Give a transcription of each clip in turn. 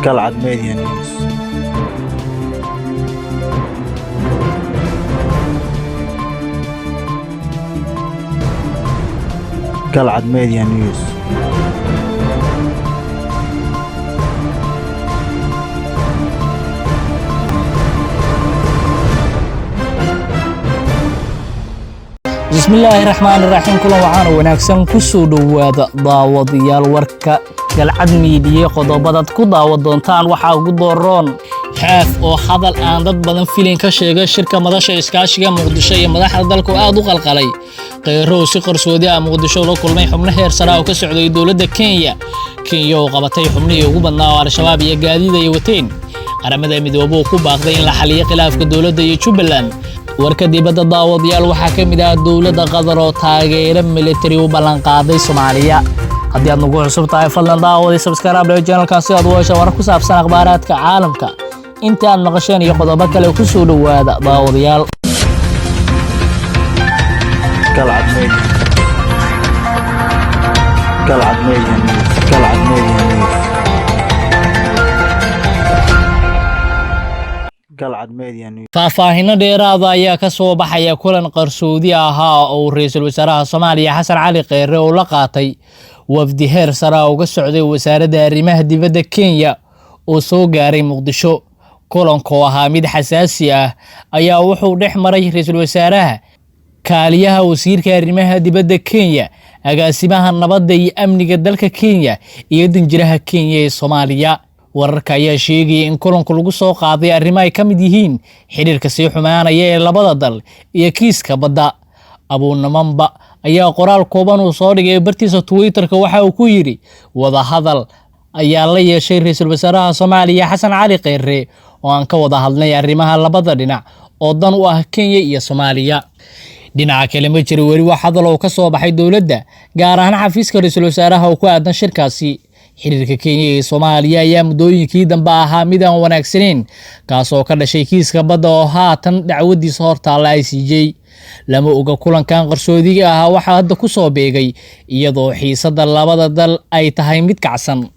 Galcad Media News. Galcad Media News. بسم الله الرحمن الرحيم كل وعانا وناكسن كسو دواada daawadayaal warka galcad media qodobada ku daawad doontaan waxa ugu dooron xaaf oo hadal aan dad badan filin ka sheegay shirka madasha iskaashiga Muqdisho iyo madaxda dalka aad u qalqalay qeyro si qarsoodi ah Muqdisho loo kulmay xubno heer sare oo ka socday dawladda Kenya oo qabatay xubnihii ugu badnaa oo Al-Shabaab iyo gaadiid ay wateen qaramada midoobo ku baaqday in la xaliyo khilaafka dawladda iyo Jubaland warka dibadda daawadayaal waxa kamid ah dawladda Qatar oo taageero military u ballan qaaday Soomaaliya haddii aad nagu cusub tahay fadlan daawada subscribe channelka si aad u hesho warar ku saabsan akhbaaraadka caalamka inta aad maqasheen iyo qodobo kale ku soo dhawaada daawadayaal Galcad Media. Galcad Media News. Galcad Media News. Galcad Media News. faahfaahinno dheeraad ah ayaa ka soo baxaya kulan qarsoodi ah oo ra'iisul wasaaraha Soomaaliya Xasan Cali Kheyre oo la qaatay wafdi heer sare uga socday wasaaradda arrimaha dibadda Kenya oo soo gaaray Muqdisho kulanka oo ahaa mid xasaasi ah ayaa wuxuu dhex maray ra'iisul wasaaraha kaaliyaha wasiirka arrimaha dibadda Kenya agaasimaha nabadda iyo amniga dalka Kenya iyo danjiraha Kenya ee Soomaaliya wararka ayaa sheegay in kulanku lagu soo qaaday arrimo ay kamid yihiin xiriirka sii xumaanaya ee labada dal iyo kiiska badda Abuunamamba ayaa qoraal kooban uu soo dhigay bartiisa Twitter-ka waxa uu ku yiri wada hadal ayaa la yeeshay ra'iisul wasaaraha Soomaaliya Xasan Cali Kheyre oo aan ka wada hadlay arrimaha labada dhinac oo dan u ah Kenya iyo Soomaaliya dhinaca kale ma jiro weli wax hadal oo ka soo baxay dawladda gaar ahaan xafiiska ra'iisul wasaaraha oo ku aadan shirkaasi xiriirka Kenya iyo Soomaaliya ayaa muddooyinkii dambe ahaa mid aan wanaagsaneyn kaas oo ka dhashay kiiska badda oo haatan dacwadiisa hortaala ICJ lama oga kulankan qarsoodiga ah waxa hadda ku soo beegay iyadoo xiisada labada dal ay tahay mid kacsan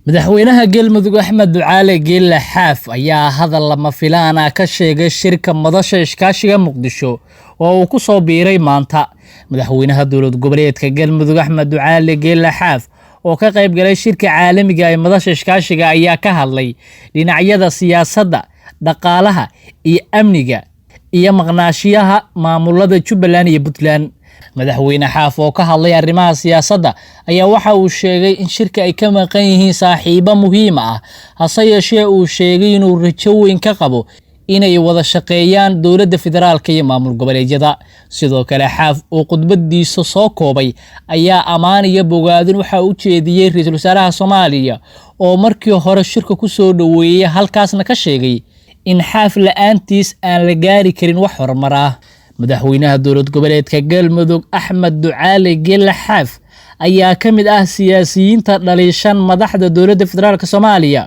madaxweynaha Galmudug Axmed Ducaale Geelle Xaaf ayaa hadal lama filaan ah ka sheegay shirka madasha iskaashiga Muqdisho oo uu ku soo biiray maanta madaxweynaha dowlad goboleedka Galmudug Axmed Ducaale Geelle Xaaf oo ka qayb galay shirka caalamiga ee madasha iskaashiga ayaa ka hadlay dhinacyada siyaasadda dhaqaalaha iyo amniga iyo maqnaashiyaha maamulada Jubaland iyo Puntland madaxweyne Xaaf oo ka hadlay arrimaha siyaasadda ayaa waxa uu sheegay in shirka ay ka maqan yihiin saaxiibo muhiim ah hase yeeshee uu sheegay inuu rajo weyn ka qabo inay wada shaqeeyaan dawladda federaalka iyo maamul goboleedyada sidoo kale Xaaf oo khudbadiisa soo koobay ayaa amaan iyo bogaadin waxa uu jeediyay ra'iisul wasaaraha Soomaaliya oo markii hore shirka ku soo dhaweeyay halkaasna ka sheegay in Xaaf la'aantiis aan la gaari karin wax horumar ah madaxweynaha dowlad goboleedka Galmudug Axmed Ducaale Geelle Xaaf ayaa kamid ah siyaasiyiinta dhalishan madaxda dawladda federaalka Soomaaliya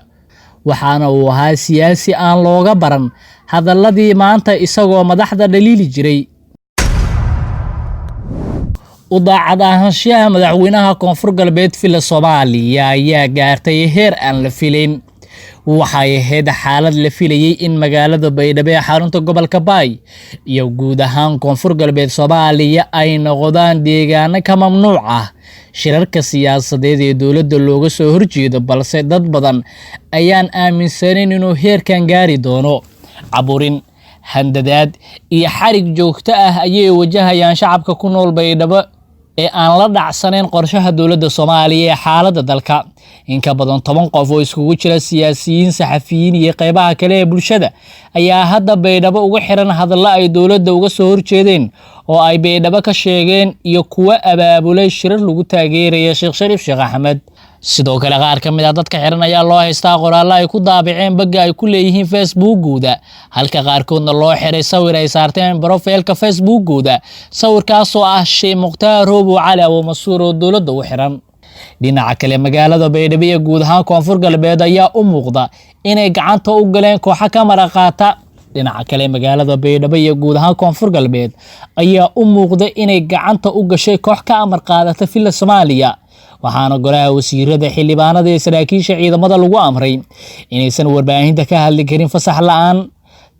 waxaana uu ahaa siyaasi aan looga baran hadaladii maanta isagoo madaxda dhaliili jiray u daacad ahaanshaha madaxweynaha Koonfur Galbeed fila Soomaaliya ayaa gaartay heer aan la filayn waxay ahayd xaalad la filayay in magaalada Baydhabo ee xarunta gobolka Baay iyo guud ahaan Koonfur Galbeed Soomaaliya ay noqdaan deegaano ka mamnuuc ah shirarka siyaasadeed ee dawladda looga soo horjeedo balse dad badan ayaan aaminsanayn inuu heerkan gaari doono caburin handadaad iyo xarig joogto ah ayay wajahayaan shacabka ku nool Baydhabo ee aan la dhacsanayn qorshaha dawladda Soomaaliya ee xaaladda dalka in ka badan 10 qof oo iskugu jira siyaasiyiin saxafiyiin iyo qaybaha kale ee bulshada ayaa hadda Baydhabo uga xiran hadallo ay dawladda uga soo horjeedeen oo ay Baydhabo ka sheegeen iyo kuwa abaabulay shirar lagu taageerayo Sheekh Shariif Sheekh Axmed sidoo kale qaar ka mid ah dadka xiran ayaa loo haystaa qoraallo ay ku daabaceen bagga ay ku leeyihiin Facebook-gooda halka qaarkoodna loo xiray sawir ay saarteen profile-ka Facebook-gooda sawirkaas oo ah Sheekh Muqtaar Roobo Cali oo mas'uul oo dawladda u xiran dhinaca kale magaalada Baydhabo iyo guud ahaan Koonfur Galbeed ayaa u muuqda inay gacanta u galeen kooxo ka maraqaata dhinaca kale magaalada Baydhabo iyo guud ahaan Koonfur Galbeed ayaa u muuqda inay gacanta u gashay koox ka amar qaadata fila Soomaaliya waxaana golaha wasiirada xildhibaanada ee saraakiisha ciidamada lagu amray inaysan warbaahinta ka hadli karin fasax la'aan.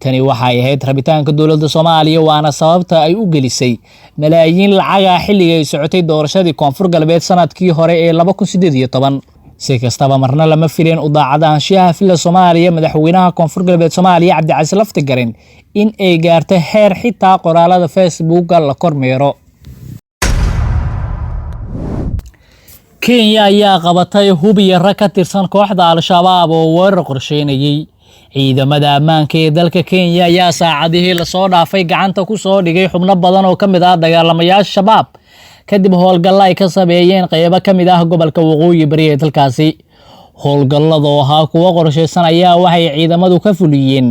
tani waxay ahayd rabitaanka dowladda Soomaaliya waana sababta ay u gelisay malaayiin lacaga xilliga ay socotay doorashadii Koonfur Galbeed sanadkii hore ee 2018. si kastaba marna lama fileen u daacadaanshaha filla Soomaaliya madaxweynaha Koonfur Galbeed Soomaaliya Cabdicasiis Laftigarin in ay gaartay heer xitaa qoraalada Facebook la kormeero. Kenya ayaa qabatay hubiya rag ka tirsan kooxda Al-Shabaab oo weerar qorsheynayay. ciidamada ammaanka ee dalka Kenya ayaa saacadihii la soo dhaafay gacanta ku soo dhigay xubno badan oo kamid ah dagaalamayaasha Shabaab kadib howlgalla ay ka sameeyeen qaybo kamid ah gobolka Waqooyi Bari ee dalkaasi. howlgallada oo ahaa kuwa qorsheysan ayaa waxay ciidamadu ka fuliyeen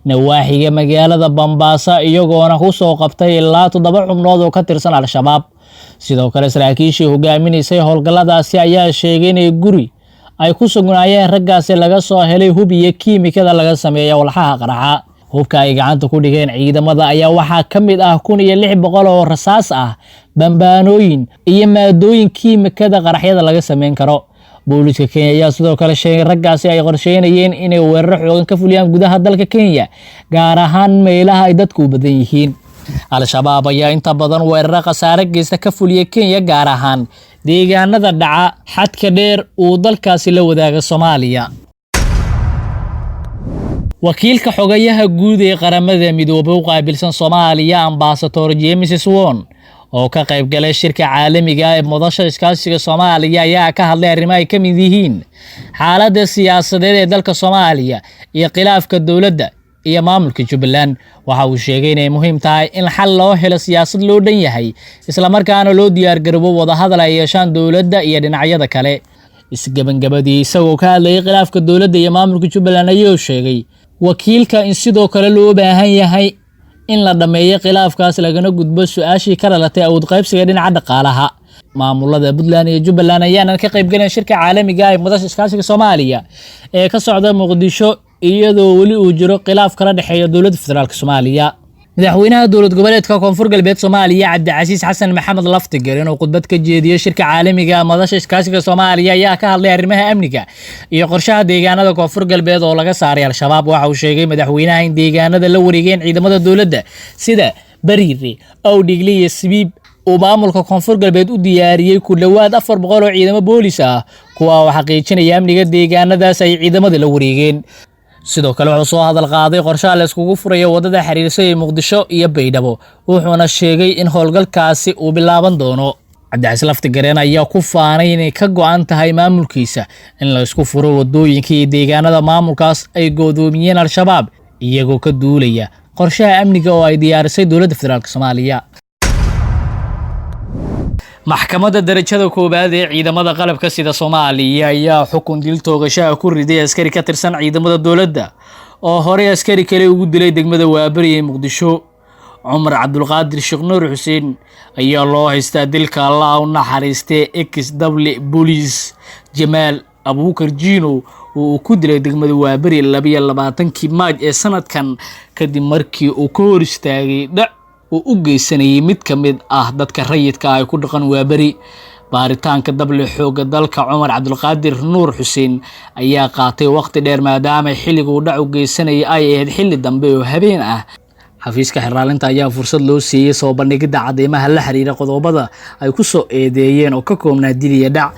nawaaxiga magaalada Bambaasa iyagoona ku soo qabtay ilaa 7 xubnood oo ka tirsan Al-Shabaab. sidoo kale saraakiishii hogaaminaysay howlgalladaasi ayaa sheegay in guri ay ku sugnaayeen raggaasi laga soo helay hub iyo kiimikada laga sameeyo walxaha qaraxa. hubka ay gacanta ku dhigeen ciidamada ayaa waxaa ka mid ah 1600 oo rasaas ah, bambaanooyin iyo maadooyin kiimikada qaraxyada laga sameyn karo. booliska Kenya ayaa sidoo kale sheegay raggaasi ay qorsheynayeen inay weerar xoogan ka fuliyaan gudaha dalka Kenya, gaar ahaan meelaha ay dadku u badan yihiin. Al-Shabaab ayaa inta badan weerar khasaare geysta ka fuliyay Kenya, gaar ahaan deegaanada dhaca xadka dheer uu dalkaasi la wadaaga Soomaaliya. wakiilka xogayaha guud ee qaramada midoobay u qaabilsan Soomaaliya Ambassador James Swan oo ka qayb galay shirka caalamiga ee madasha iskaashiga Soomaaliya ayaa ka hadlay arrimo ay ka mid yihiin xaaladda siyaasadeed ee dalka Soomaaliya iyo khilaafka dowladda iyo maamulka Jubbaland. waxa uu sheegay inay muhiim tahay in xal loo helo siyaasad loo dhan yahay isla markaana loo diyaar garoobo wada hadal ay yeeshaan dowladda iyo dhinacyada kale. isgabagabadii isagoo ka hadlayay khilaafka dowladda iyo maamulka Jubbaland ayuu sheegay wakiilka in sidoo kale loo baahan yahay in la dhameeyo khilaafkaas lagana gudbo su'aashii ka dhalatay awood qaybsiga dhinaca dhaqaalaha. maamulada Puntland iyo Jubbaland ayaan ka qayb galay shirka caalamiga ee madasha iskaashiga Soomaaliya ee ka socda Muqdisho iyadoo wali uu jiro khilaaf kala dhaxeeya dowladda federaalka Soomaaliya. madaxweynaha dowlad goboleedka Koonfur Galbeed Soomaaliya Cabdicasiis Xasan Maxamed Laftigarin oo khudbad ka jeediyay shirka caalamiga madasha iskaashiga Soomaaliya ayaa ka hadlay arrimaha amniga iyo qorshaha deegaanada Koonfur Galbeed oo laga saaray Al-Shabaab. waxa uu sheegay madaxweynaha in deegaanada la wareegeen ciidamada dowladda sida Bariire, Awdhigle iyo Sibiib uu maamulka Koonfur Galbeed u diyaariyay ku dhawaad 400 oo ciidamo boolis ah kuwa oo xaqiijinaya amniga deegaanadaas ay ciidamada la wareegeen. sidoo kale wuxuu soo hadal qaaday qorshaha la iskugu furayo wadada xiriirsan ee Muqdisho iyo Baydhabo, wuxuuna sheegay in howlgalkaasi uu bilaaban doono. Cabdicasiis Laftigarin ayaa ku faanay inay ka go'an tahay maamulkiisa in la isku furo wadooyinka iyo deegaanada maamulkaas ay goodoomiyeen Al-Shabaab iyagoo ka duulaya qorshaha amniga oo ay diyaarisay dowladda federaalka Soomaaliya. maxkamadda darajada koobaad ee ciidamada qalabka sida Soomaaliya ayaa xukun dil toogasho ku riday askari ka tirsan ciidamada dowladda oo hore askari kale ugu dilay degmada Waabari ee Muqdisho. Cumar Cabdulqaadir Sheekh Nuur Xuseen ayaa loo haystaa dilka Allah u naxariistay ex-double police Jamaal Abuukar Jiino oo ku dilay degmada Waabari 22 Maaj ee sanadkan kadib markii uu ka hor istaagay dhac uu u geysanayay mid ka mid ah dadka rayidka ay ku dhaqan Waabari. baaritaanka dable xooga dalka Cumar Cabdulqaadir Nuur Xuseen ayaa qaatay waqti dheer maadaama xilligu dhac u geysanayay ay ahayd xilli dambe oo habeen ah. xafiiska xiraalinta ayaa fursad loo siiyay soo bandhigida cadeymaha la xiriira qodobada ay ku soo eedeeyeen oo ka koobnaa dil iyo dhac.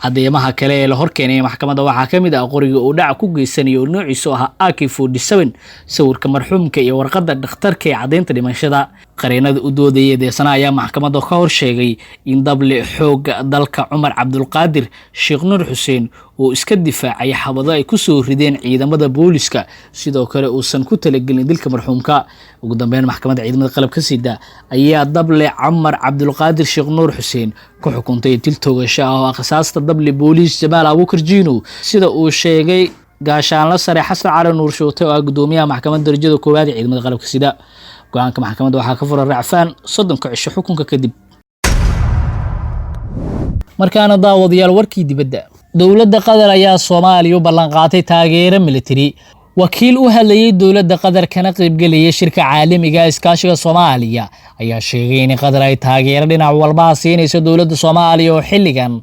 cadeymaha kale ee la horkeenay maxkamadda waxaa ka mid ah qoriga uu dhac ku geysanayo noociisu ah AK47, sawirka marxuumka iyo warqadda dhakhtarka ee cadeynta dhimashada. qareenada u doodayay deesana ayaa maxkamadda ka hor sheegay in dable xooga dalka Cumar Cabdulqaadir Sheekh Nuur Xuseen uu iska difaacay xabado ay ku soo rideen ciidamada booliska, sidoo kale uusan ku talagelin dilka marxuumka. ugu dambeyn maxkamadda ciidamada qalabka sida ayaa dable Cumar Cabdulqaadir Sheekh Nuur Xuseen ku xukuntay dil toogasho ah oo qisaasta dable booliis Jamaal Abuukar Jiino, sida uu sheegay gaashaanle sare Xasan Cali Nuur Shoote oo gudoomiyaha maxkamadda darajada koowaad ee ciidamada qalabka sida. go'aanka maxkamadda waxaa ka furan racfaan 30 cisho xukunka kadib. markaana daawadayaal warkii dibadda, dowladda Qatar ayaa Soomaaliya u ballan qaaday taageero military. wakiil u hadlayay dowladda Qatar kana qayb galaya shirka caalamiga iskaashiga Soomaaliya ayaa sheegay in Qatar ay taageero dhinac walba siinayso dowladda Soomaaliya oo xilligan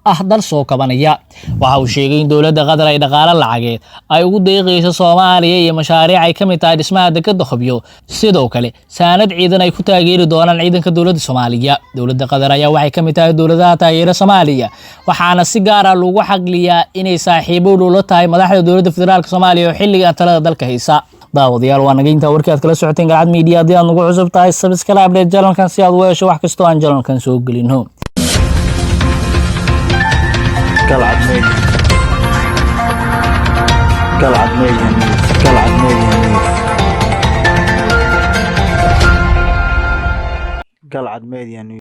ah dal soo kabanaya. Waxa uu sheegay in dowladda Qatar ay dhaqaale lacageed ay ugu deeqayso Soomaaliya iyo mashaariic ay ka mid tahay dhismaha dekedda Hobyo, sidoo kale saanad ciidan ay ku taageeri doonaan ciidanka dowladda Soomaaliya. Dowladda Qatar ayaa waxay ka mid tahay dowladaha taageera Soomaaliya, waxaana si gaar ah loogu xaqliyaa inay saaxiibo dhow la tahay madaxda dowladda federaalka Soomaaliya oo xilligan talada dalka haysa. daawadayaal waa naga intaa warkii aad kala socoteen Galcad Media. Haddii aad nagu cusub tahay subscribe update channelkan si aad u hesho wax kasta oo aan channelkan soo gelino. Galcad Media. Galcad Media News. Galcad Media News. Galcad Media News.